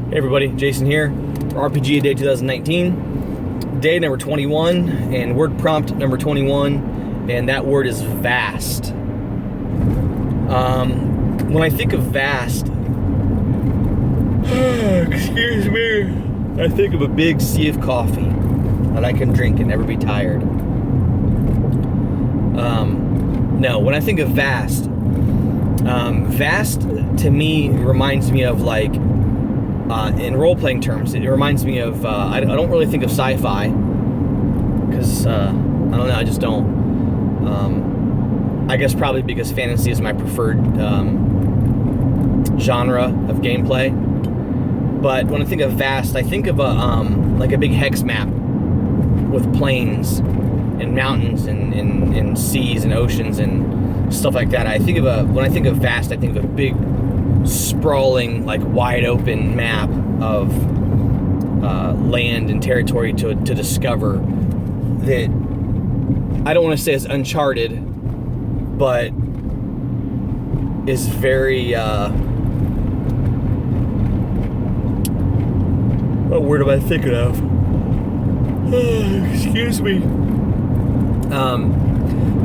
Hey everybody, Jason here for RPG Day 2019. Day number 21 and word prompt number 21, and that word is vast. When I think of vast, excuse me, I think of a big sea of coffee that I can drink and never be tired. No, when I think of vast, vast to me reminds me of like, in role-playing terms, it reminds me of, I don't really think of sci-fi, because, I don't know, I just don't. I guess probably because fantasy is my preferred genre of gameplay. But when I think of vast, I think of like a big hex map with plains and mountains and seas and oceans and stuff like that. When I think of vast, I think of a big, sprawling, like wide open map of land and territory to discover that I don't want to say is uncharted, but is very what word am I thinking of? Excuse me.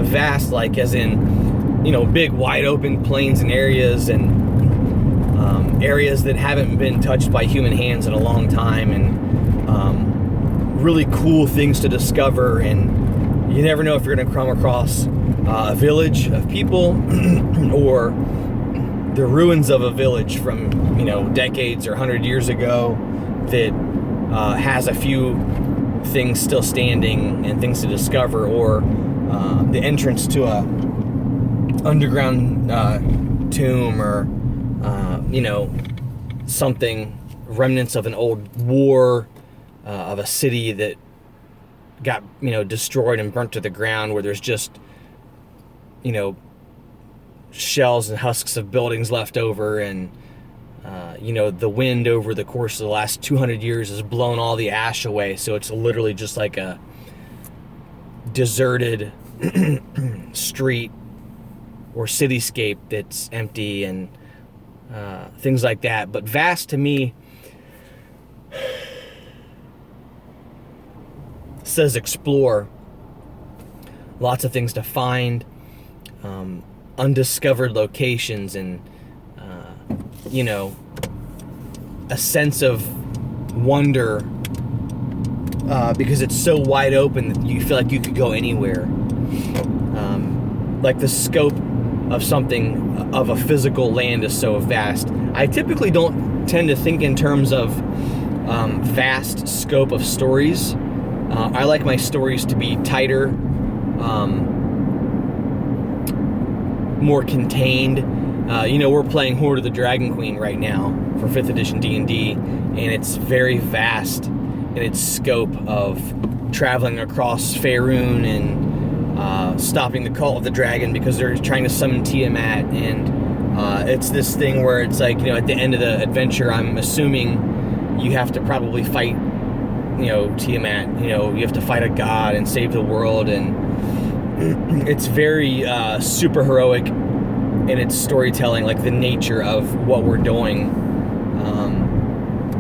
Vast, like as in, big wide open plains and areas and areas that haven't been touched by human hands in a long time, and really cool things to discover. And you never know if you're going to come across a village of people or the ruins of a village from decades or 100 years ago that has a few things still standing and things to discover, or the entrance to a underground tomb, or something, remnants of an old war, of a city that got destroyed and burnt to the ground, where there's just shells and husks of buildings left over, and the wind over the course of the last 200 years has blown all the ash away, so it's literally just like a deserted street or cityscape that's empty, and things like that. But vast to me says explore, lots of things to find, undiscovered locations, and a sense of wonder, because it's so wide open that you feel like you could go anywhere. Like the scope of something, of a physical land, is so vast. I typically don't tend to think in terms of vast scope of stories. I like my stories to be tighter, more contained. We're playing Hoard of the Dragon Queen right now for 5th edition D&D, and it's very vast in its scope of traveling across Faerun and stopping the Cult of the Dragon because they're trying to summon Tiamat. And it's this thing where it's like, at the end of the adventure, I'm assuming you have to probably fight, Tiamat. You have to fight a god and save the world, and it's very super heroic in its storytelling, like the nature of what we're doing.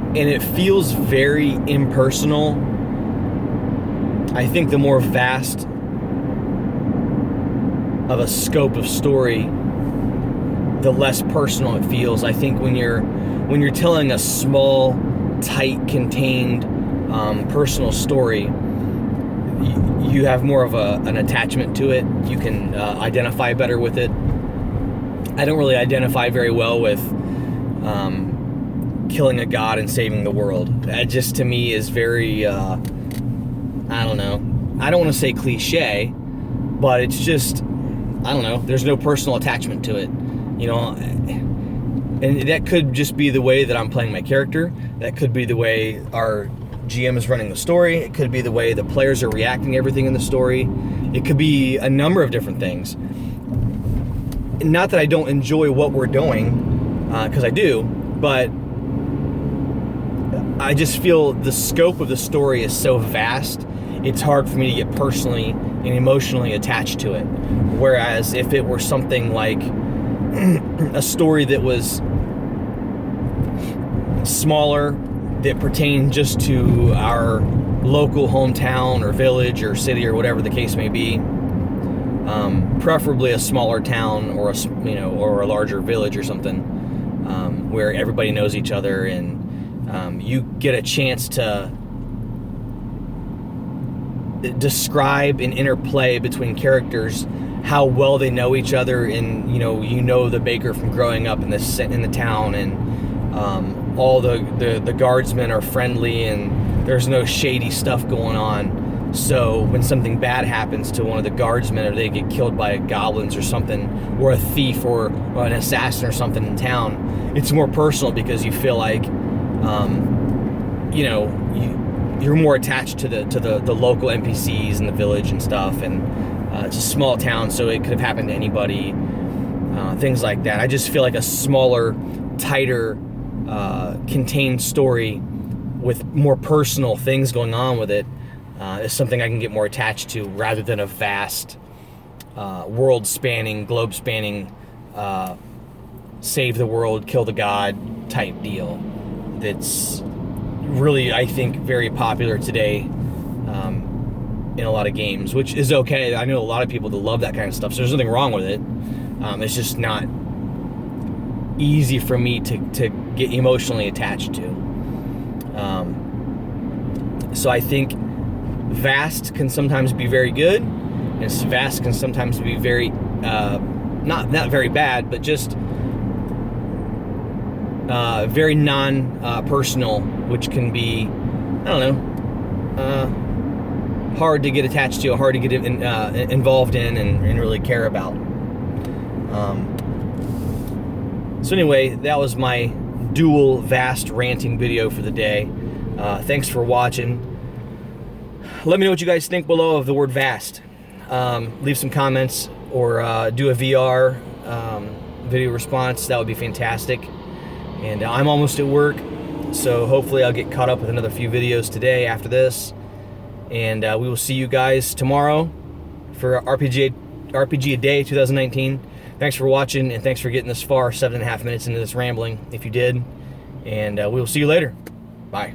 And it feels very impersonal. I think the more vast of a scope of story, the less personal it feels. I think when you're telling a small, tight, contained, personal story, you have more of an attachment to it. You can identify better with it. I don't really identify very well with killing a god and saving the world. That just, to me, is very, I don't know. I don't want to say cliche, but it's just, I don't know. There's no personal attachment to it, And that could just be the way that I'm playing my character. That could be the way our GM is running the story. It could be the way the players are reacting to everything in the story. It could be a number of different things. Not that I don't enjoy what we're doing, because I do, but I just feel the scope of the story is so vast, it's hard for me to get personally and emotionally attached to it. Whereas if it were something like a story that was smaller, that pertain just to our local hometown or village or city or whatever the case may be. Preferably a smaller town or or a larger village or something, where everybody knows each other, and you get a chance to describe and interplay between characters how well they know each other, and you know the baker from growing up in the town, and all the guardsmen are friendly, and there's no shady stuff going on. So when something bad happens to one of the guardsmen, or they get killed by goblins or something, or a thief or an assassin or something in town, it's more personal because you feel like you're more attached to the local NPCs in the village and stuff, and it's a small town, so it could have happened to anybody, things like that. I just feel like a smaller, tighter, contained story with more personal things going on with it is something I can get more attached to, rather than a vast, world-spanning, globe-spanning, save the world, kill the god type deal that's really, I think, very popular today in a lot of games, which is okay. I know a lot of people that love that kind of stuff, so there's nothing wrong with it. It's just not easy for me to get emotionally attached to. So I think vast can sometimes be very good, and vast can sometimes be very not very bad, but just very non-personal, which can be, I don't know, hard to get attached to, hard to get involved in, and really care about. So anyway, that was my dual vast ranting video for the day. Thanks for watching. Let me know what you guys think below of the word vast. Leave some comments, or do a VR video response. That would be fantastic. And I'm almost at work, so hopefully I'll get caught up with another few videos today after this. And we will see you guys tomorrow for RPG A Day 2019. Thanks for watching, and thanks for getting this far, 7.5 minutes into this rambling, if you did. And we will see you later. Bye.